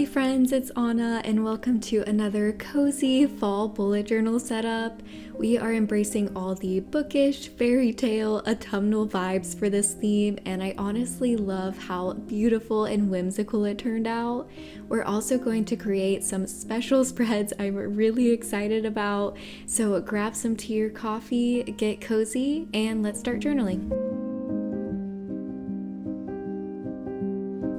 Hey friends, it's Anna and welcome to another cozy fall bullet journal setup. We are embracing all the bookish, fairy tale, autumnal vibes for this theme, and I honestly love how beautiful and whimsical it turned out. We're also going to create some special spreads I'm really excited about, so grab some tea or coffee, get cozy, and let's start journaling.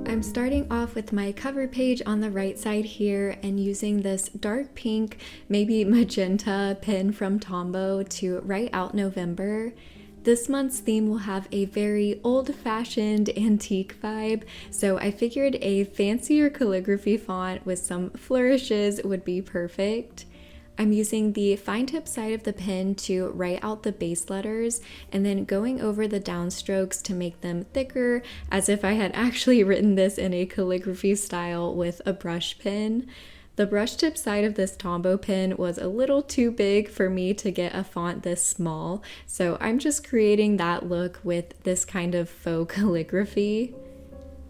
I'm starting off with my cover page on the right side here and using this dark pink, maybe magenta pen from Tombow to write out November. This month's theme will have a very old-fashioned antique vibe, so I figured a fancier calligraphy font with some flourishes would be perfect. I'm using the fine tip side of the pen to write out the base letters and then going over the downstrokes to make them thicker, as if I had actually written this in a calligraphy style with a brush pen. The brush tip side of this Tombow pen was a little too big for me to get a font this small, so I'm just creating that look with this kind of faux calligraphy.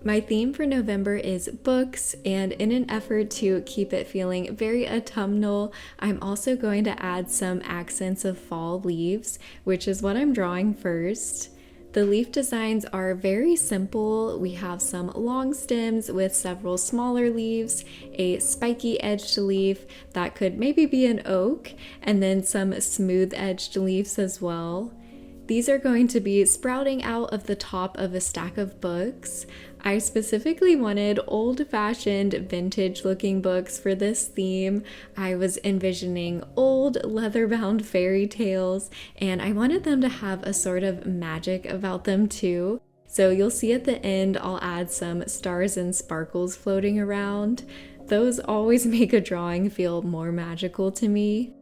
My theme for November is books, and in an effort to keep it feeling very autumnal, I'm also going to add some accents of fall leaves, which is what I'm drawing first. The leaf designs are very simple. We have some long stems with several smaller leaves, a spiky edged leaf that could maybe be an oak, and then some smooth edged leaves as well. These are going to be sprouting out of the top of a stack of books. I specifically wanted old-fashioned, vintage-looking books for this theme. I was envisioning old, leather-bound fairy tales, and I wanted them to have a sort of magic about them too. So you'll see at the end I'll add some stars and sparkles floating around. Those always make a drawing feel more magical to me.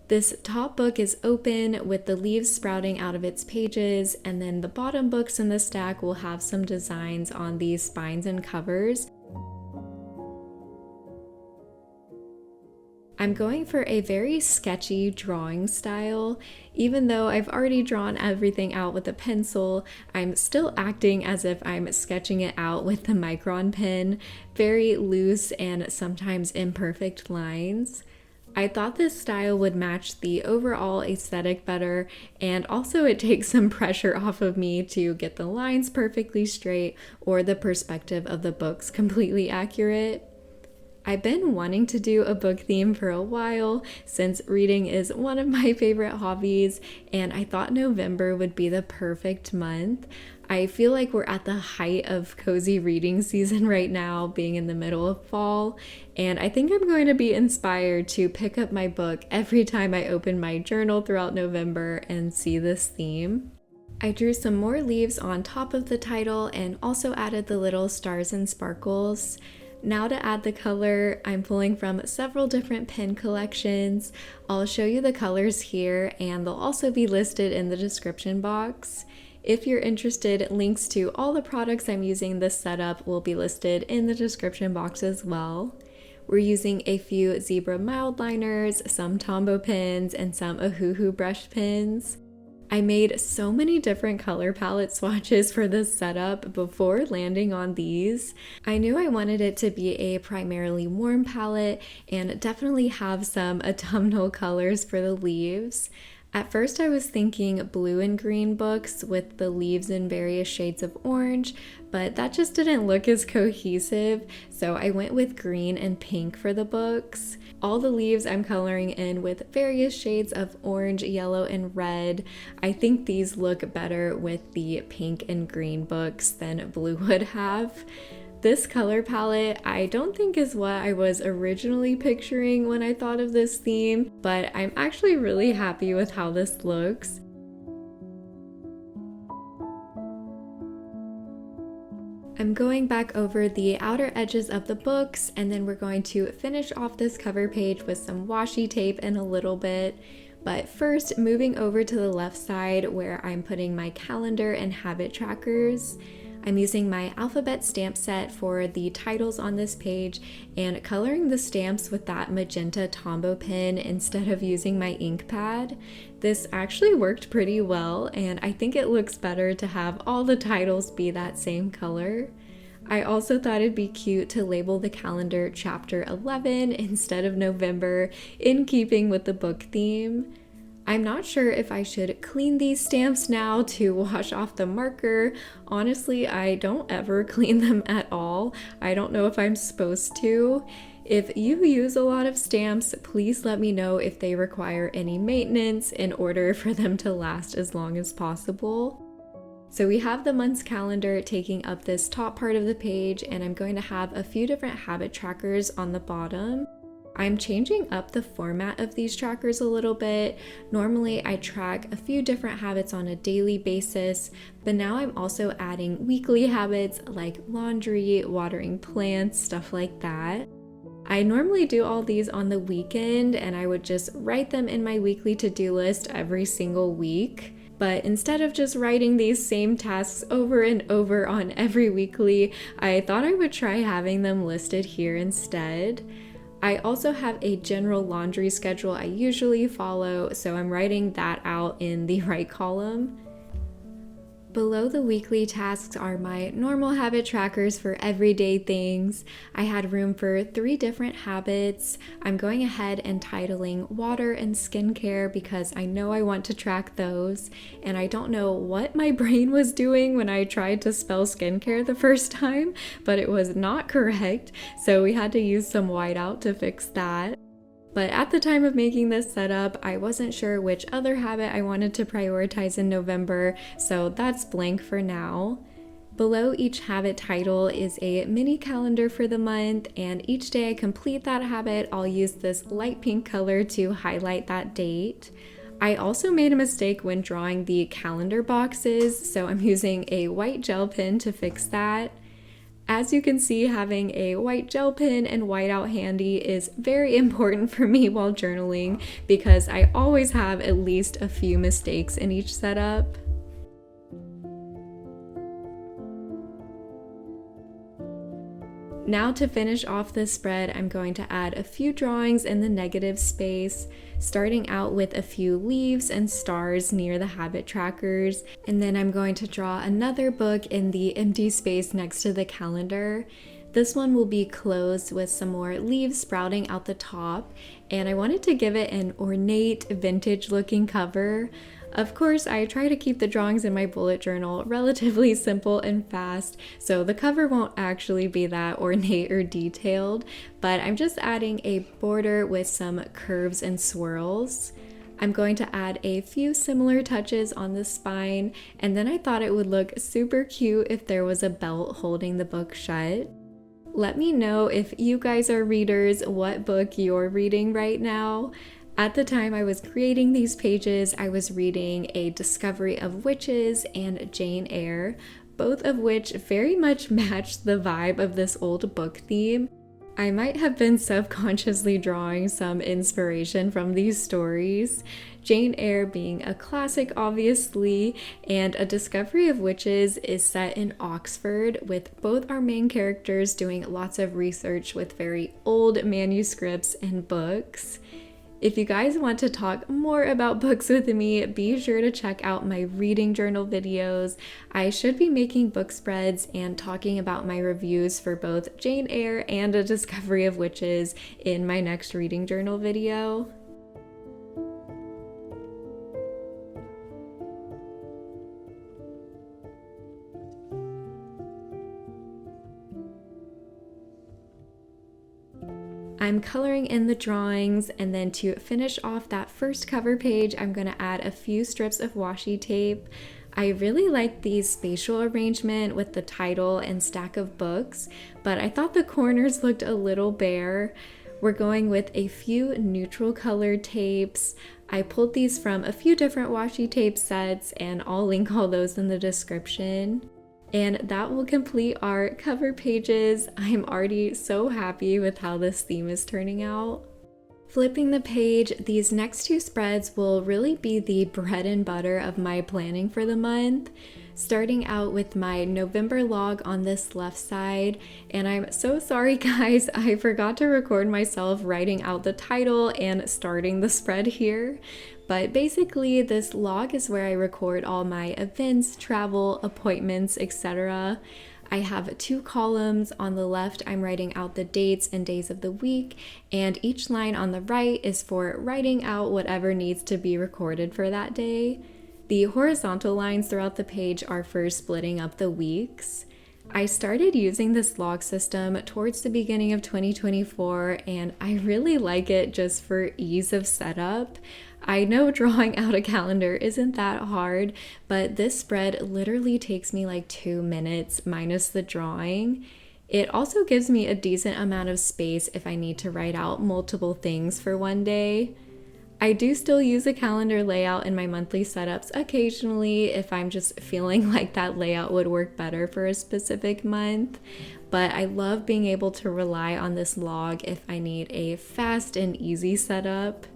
This top book is open with the leaves sprouting out of its pages, and then the bottom books in the stack will have some designs on these spines and covers. I'm going for a very sketchy drawing style. Even though I've already drawn everything out with a pencil, I'm still acting as if I'm sketching it out with the Micron pen, very loose and sometimes imperfect lines. I thought this style would match the overall aesthetic better, and also it takes some pressure off of me to get the lines perfectly straight or the perspective of the books completely accurate. I've been wanting to do a book theme for a while since reading is one of my favorite hobbies, and I thought November would be the perfect month. I feel like we're at the height of cozy reading season right now, being in the middle of fall, and I think I'm going to be inspired to pick up my book every time I open my journal throughout November and see this theme. I drew some more leaves on top of the title and also added the little stars and sparkles. Now to add the color, I'm pulling from several different pen collections. I'll show you the colors here, and they'll also be listed in the description box. If you're interested, links to all the products I'm using in this setup will be listed in the description box as well. We're using a few zebra mild liners, some Tombow pens, and some Ohuhu brush pens. I made so many different color palette swatches for this setup before landing on these. I knew I wanted it to be a primarily warm palette and definitely have some autumnal colors for the leaves. At first I was thinking blue and green books with the leaves in various shades of orange, but that just didn't look as cohesive, so I went with green and pink for the books. All the leaves I'm coloring in with various shades of orange, yellow, and red. I think these look better with the pink and green books than blue would have. This color palette I don't think is what I was originally picturing when I thought of this theme, but I'm actually really happy with how this looks. I'm going back over the outer edges of the books, and then we're going to finish off this cover page with some washi tape in a little bit. But first, moving over to the left side where I'm putting my calendar and habit trackers. I'm using my alphabet stamp set for the titles on this page and coloring the stamps with that magenta Tombow pen instead of using my ink pad. This actually worked pretty well, and I think it looks better to have all the titles be that same color. I also thought it'd be cute to label the calendar Chapter 11 instead of November, in keeping with the book theme. I'm not sure if I should clean these stamps now to wash off the marker. Honestly, I don't ever clean them at all. I don't know if I'm supposed to. If you use a lot of stamps, please let me know if they require any maintenance in order for them to last as long as possible. So we have the month's calendar taking up this top part of the page, and I'm going to have a few different habit trackers on the bottom. I'm changing up the format of these trackers a little bit. Normally I track a few different habits on a daily basis, but now I'm also adding weekly habits like laundry, watering plants, stuff like that. I normally do all these on the weekend, and I would just write them in my weekly to-do list every single week. But instead of just writing these same tasks over and over on every weekly, I thought I would try having them listed here instead. I also have a general laundry schedule I usually follow, so I'm writing that out in the right column. Below the weekly tasks are my normal habit trackers for everyday things. I had room for 3 different habits. I'm going ahead and titling water and skincare because I know I want to track those, and I don't know what my brain was doing when I tried to spell skincare the first time, but it was not correct, so we had to use some whiteout to fix that. But at the time of making this setup, I wasn't sure which other habit I wanted to prioritize in November, so that's blank for now. Below each habit title is a mini calendar for the month, and each day I complete that habit, I'll use this light pink color to highlight that date. I also made a mistake when drawing the calendar boxes, so I'm using a white gel pen to fix that. As you can see, having a white gel pen and whiteout handy is very important for me while journaling because I always have at least a few mistakes in each setup. Now to finish off this spread, I'm going to add a few drawings in the negative space, starting out with a few leaves and stars near the habit trackers, and then I'm going to draw another book in the empty space next to the calendar. This one will be closed with some more leaves sprouting out the top, and I wanted to give it an ornate, vintage looking cover. Of course, I try to keep the drawings in my bullet journal relatively simple and fast, so the cover won't actually be that ornate or detailed, but I'm just adding a border with some curves and swirls. I'm going to add a few similar touches on the spine, and then I thought it would look super cute if there was a belt holding the book shut. Let me know if you guys are readers, what book you're reading right now. At the time I was creating these pages, I was reading A Discovery of Witches and Jane Eyre, both of which very much matched the vibe of this old book theme. I might have been subconsciously drawing some inspiration from these stories, Jane Eyre being a classic obviously, and A Discovery of Witches is set in Oxford with both our main characters doing lots of research with very old manuscripts and books. If you guys want to talk more about books with me, be sure to check out my reading journal videos. I should be making book spreads and talking about my reviews for both Jane Eyre and A Discovery of Witches in my next reading journal video. I'm coloring in the drawings, and then to finish off that first cover page, I'm going to add a few strips of washi tape. I really like the spatial arrangement with the title and stack of books, but I thought the corners looked a little bare. We're going with a few neutral colored tapes. I pulled these from a few different washi tape sets, and I'll link all those in the description. And that will complete our cover pages. I'm already so happy with how this theme is turning out. Flipping the page, these next two spreads will really be the bread and butter of my planning for the month. Starting out with my November log on this left side, and I'm so sorry guys, I forgot to record myself writing out the title and starting the spread here. But basically this log is where I record all my events, travel, appointments, etc. I have 2 columns. On the left, I'm writing out the dates and days of the week, and each line on the right is for writing out whatever needs to be recorded for that day. The horizontal lines throughout the page are for splitting up the weeks. I started using this log system towards the beginning of 2024, and I really like it just for ease of setup. I know drawing out a calendar isn't that hard, but this spread literally takes me like 2 minutes minus the drawing. It also gives me a decent amount of space if I need to write out multiple things for one day. I do still use a calendar layout in my monthly setups occasionally if I'm just feeling like that layout would work better for a specific month, but I love being able to rely on this log if I need a fast and easy setup.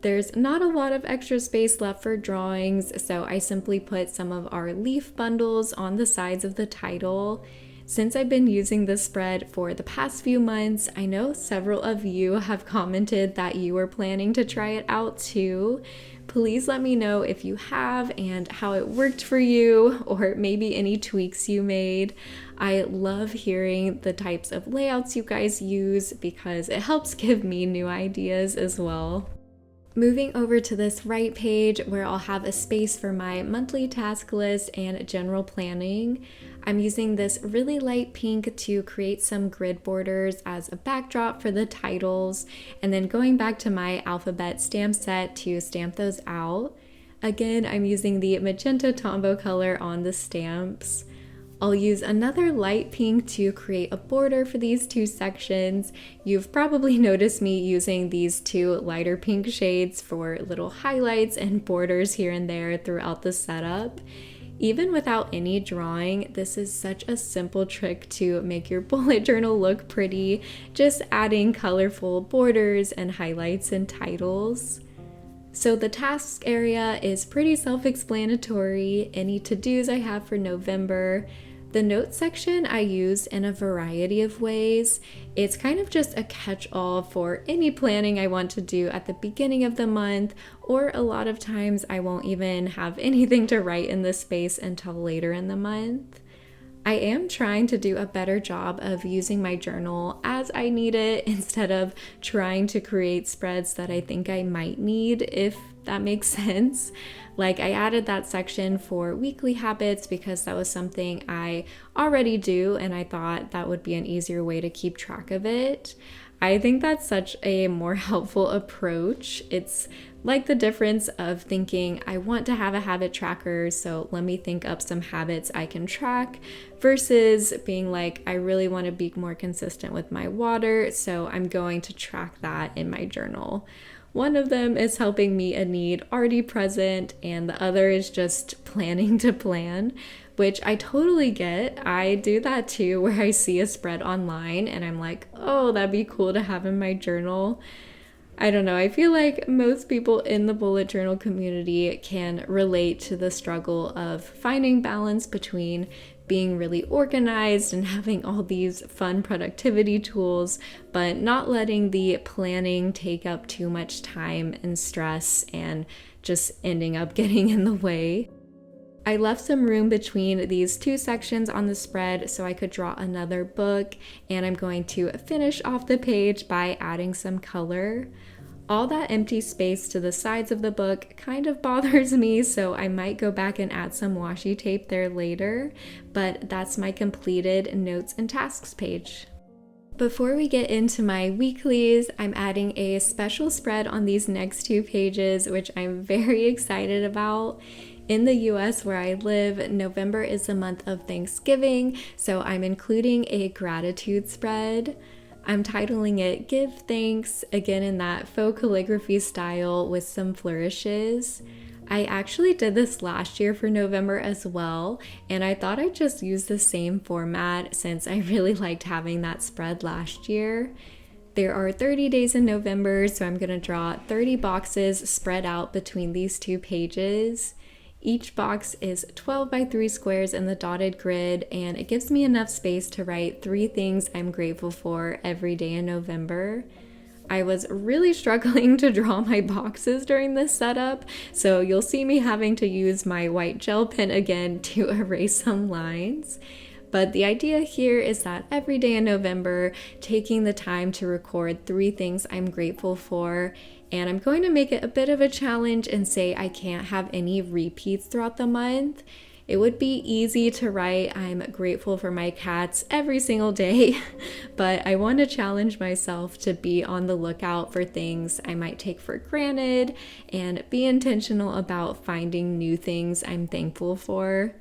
There's not a lot of extra space left for drawings, so I simply put some of our leaf bundles on the sides of the title. Since I've been using this spread for the past few months, I know several of you have commented that you were planning to try it out too. Please let me know if you have and how it worked for you, or maybe any tweaks you made. I love hearing the types of layouts you guys use because it helps give me new ideas as well. Moving over to this right page where I'll have a space for my monthly task list and general planning, I'm using this really light pink to create some grid borders as a backdrop for the titles, and then going back to my alphabet stamp set to stamp those out. Again, I'm using the magenta Tombow color on the stamps. I'll use another light pink to create a border for these 2 sections. You've probably noticed me using these 2 lighter pink shades for little highlights and borders here and there throughout the setup. Even without any drawing, this is such a simple trick to make your bullet journal look pretty, just adding colorful borders and highlights and titles. So the tasks area is pretty self-explanatory. Any to-dos I have for November. The notes section I use in a variety of ways. It's kind of just a catch-all for any planning I want to do at the beginning of the month, or a lot of times I won't even have anything to write in this space until later in the month. I am trying to do a better job of using my journal as I need it instead of trying to create spreads that I think I might need, if that makes sense. Like, I added that section for weekly habits because that was something I already do, and I thought that would be an easier way to keep track of it. I think that's such a more helpful approach. It's like the difference of thinking, I want to have a habit tracker, so let me think up some habits I can track, versus being like, I really want to be more consistent with my water, so I'm going to track that in my journal. One of them is helping me a need already present, and the other is just planning to plan, which I totally get. I do that too, where I see a spread online and I'm like, oh, that'd be cool to have in my journal. I don't know, I feel like most people in the bullet journal community can relate to the struggle of finding balance between being really organized and having all these fun productivity tools, but not letting the planning take up too much time and stress and just ending up getting in the way. I left some room between these 2 sections on the spread so I could draw another book, and I'm going to finish off the page by adding some color. All that empty space to the sides of the book kind of bothers me, so I might go back and add some washi tape there later, but that's my completed notes and tasks page. Before we get into my weeklies, I'm adding a special spread on these next 2 pages, which I'm very excited about. In the US where I live, November is the month of Thanksgiving, so I'm including a gratitude spread. I'm titling it Give Thanks, again in that faux calligraphy style with some flourishes. I actually did this last year for November as well, and I thought I'd just use the same format since I really liked having that spread last year. There are 30 days in November, so I'm going to draw 30 boxes spread out between these 2 pages. Each box is 12 by 3 squares in the dotted grid, and it gives me enough space to write 3 things I'm grateful for every day in November. I was really struggling to draw my boxes during this setup, so you'll see me having to use my white gel pen again to erase some lines. But the idea here is that every day in November, taking the time to record 3 things I'm grateful for. And I'm going to make it a bit of a challenge and say I can't have any repeats throughout the month. It would be easy to write, I'm grateful for my cats every single day, but I want to challenge myself to be on the lookout for things I might take for granted and be intentional about finding new things I'm thankful for.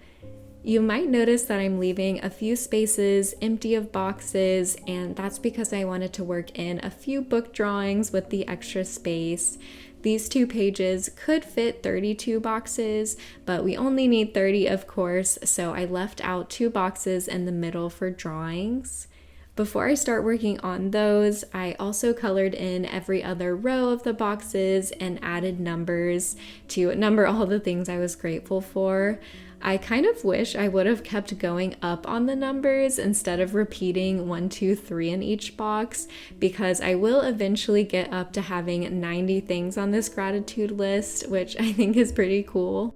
You might notice that I'm leaving a few spaces empty of boxes, and that's because I wanted to work in a few book drawings with the extra space. These 2 pages could fit 32 boxes, but we only need 30 of course, so I left out 2 boxes in the middle for drawings. Before I start working on those, I also colored in every other row of the boxes and added numbers to number all the things I was grateful for. I kind of wish I would have kept going up on the numbers instead of repeating 1, 2, 3 in each box, because I will eventually get up to having 90 things on this gratitude list, which I think is pretty cool.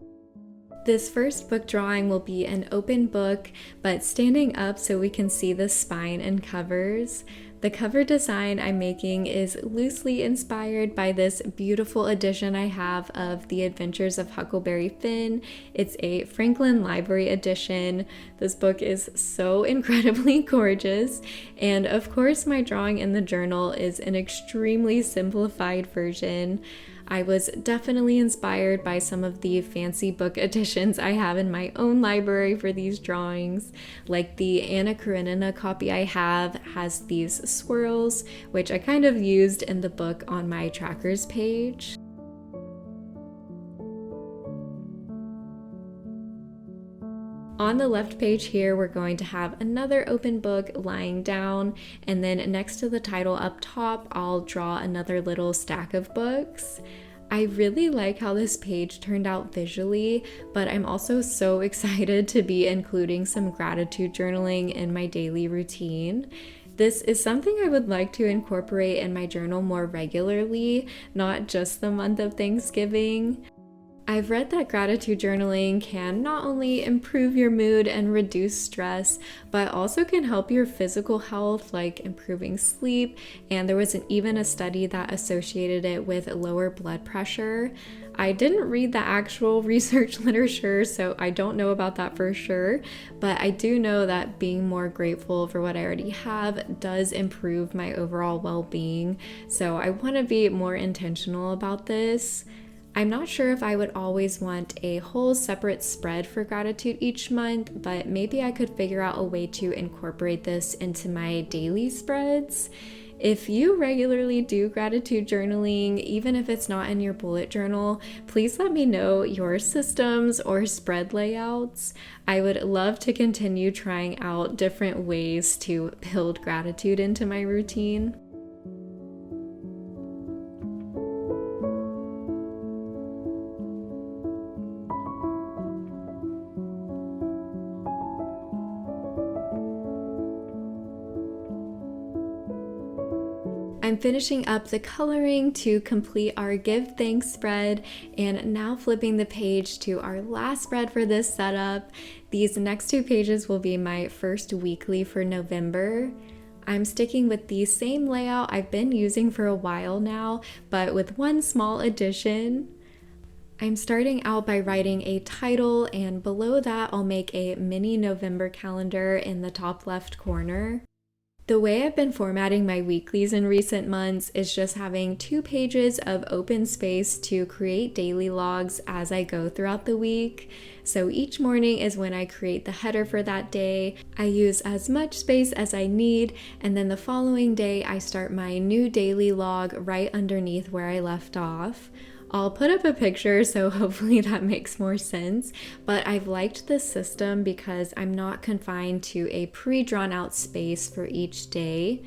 This first book drawing will be an open book, but standing up so we can see the spine and covers. The cover design I'm making is loosely inspired by this beautiful edition I have of The Adventures of Huckleberry Finn. It's a Franklin Library edition. This book is so incredibly gorgeous, and of course my drawing in the journal is an extremely simplified version. I was definitely inspired by some of the fancy book editions I have in my own library for these drawings. Like the Anna Karenina copy I have has these swirls, which I kind of used in the book on my trackers page. On the left page here, we're going to have another open book lying down, and then next to the title up top, I'll draw another little stack of books. I really like how this page turned out visually, but I'm also so excited to be including some gratitude journaling in my daily routine. This is something I would like to incorporate in my journal more regularly, not just the month of Thanksgiving. I've read that gratitude journaling can not only improve your mood and reduce stress, but also can help your physical health, like improving sleep, and there was even a study that associated it with lower blood pressure. I didn't read the actual research literature, so I don't know about that for sure, but I do know that being more grateful for what I already have does improve my overall well-being, so I want to be more intentional about this. I'm not sure if I would always want a whole separate spread for gratitude each month, but maybe I could figure out a way to incorporate this into my daily spreads. If you regularly do gratitude journaling, even if it's not in your bullet journal, please let me know your systems or spread layouts. I would love to continue trying out different ways to build gratitude into my routine. I'm finishing up the coloring to complete our Give Thanks spread, and now flipping the page to our last spread for this setup. These next 2 pages will be my first weekly for November. I'm sticking with the same layout I've been using for a while now, but with one small addition. I'm starting out by writing a title, and below that I'll make a mini November calendar in the top left corner. The way I've been formatting my weeklies in recent months is just having 2 pages of open space to create daily logs as I go throughout the week. So each morning is when I create the header for that day. I use as much space as I need, and then the following day I start my new daily log right underneath where I left off. I'll put up a picture, so hopefully that makes more sense, but I've liked this system because I'm not confined to a pre-drawn out space for each day.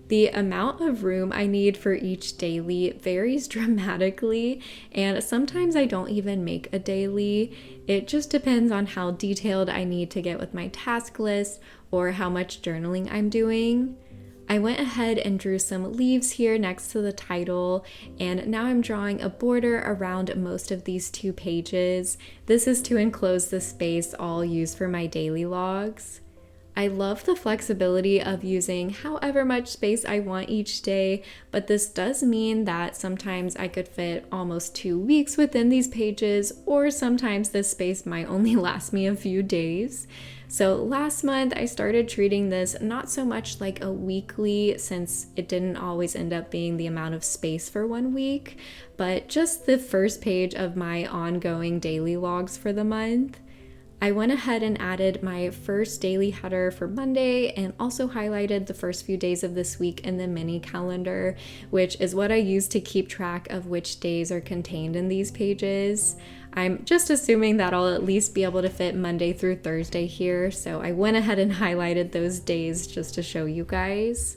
The amount of room I need for each daily varies dramatically, and sometimes I don't even make a daily. It just depends on how detailed I need to get with my task list or how much journaling I'm doing. I went ahead and drew some leaves here next to the title, and now I'm drawing a border around most of these 2 pages. This is to enclose the space I'll use for my daily logs. I love the flexibility of using however much space I want each day, but this does mean that sometimes I could fit almost 2 weeks within these pages, or sometimes this space might only last me a few days. So last month I started treating this not so much like a weekly, since it didn't always end up being the amount of space for 1 week, but just the first page of my ongoing daily logs for the month. I went ahead and added my first daily header for Monday and also highlighted the first few days of this week in the mini calendar, which is what I use to keep track of which days are contained in these pages. I'm just assuming that I'll at least be able to fit Monday through Thursday here, so I went ahead and highlighted those days just to show you guys.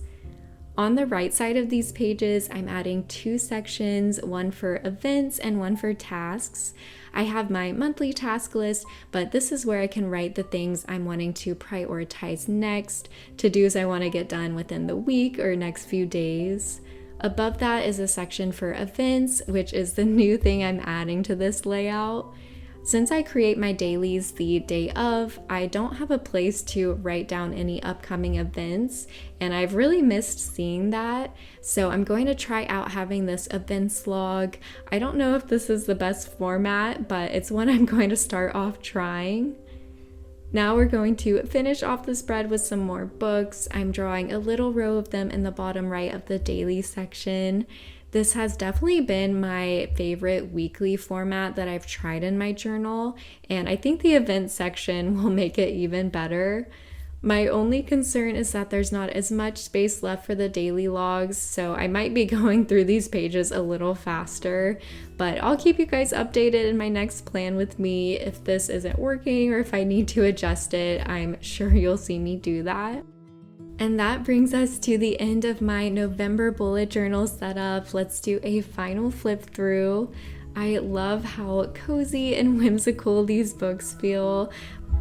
On the right side of these pages, I'm adding 2 sections, one for events and one for tasks. I have my monthly task list, but this is where I can write the things I'm wanting to prioritize next, to-dos I want to get done within the week or next few days. Above that is a section for events, which is the new thing I'm adding to this layout. Since I create my dailies the day of, I don't have a place to write down any upcoming events, and I've really missed seeing that, so I'm going to try out having this events log. I don't know if this is the best format, but it's one I'm going to start off trying. Now we're going to finish off the spread with some more books. I'm drawing a little row of them in the bottom right of the daily section. This has definitely been my favorite weekly format that I've tried in my journal, and I think the event section will make it even better. My only concern is that there's not as much space left for the daily logs, so I might be going through these pages a little faster, but I'll keep you guys updated in my next plan with me. If this isn't working or if I need to adjust it, I'm sure you'll see me do that. And that brings us to the end of my November bullet journal setup. Let's do a final flip through. I love how cozy and whimsical these books feel.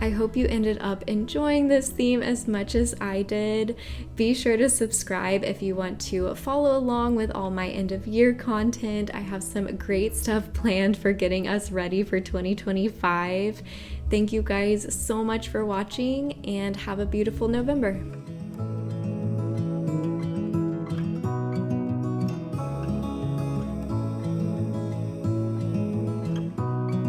I hope you ended up enjoying this theme as much as I did. Be sure to subscribe if you want to follow along with all my end of year content. I have some great stuff planned for getting us ready for 2025. Thank you guys so much for watching, and have a beautiful November.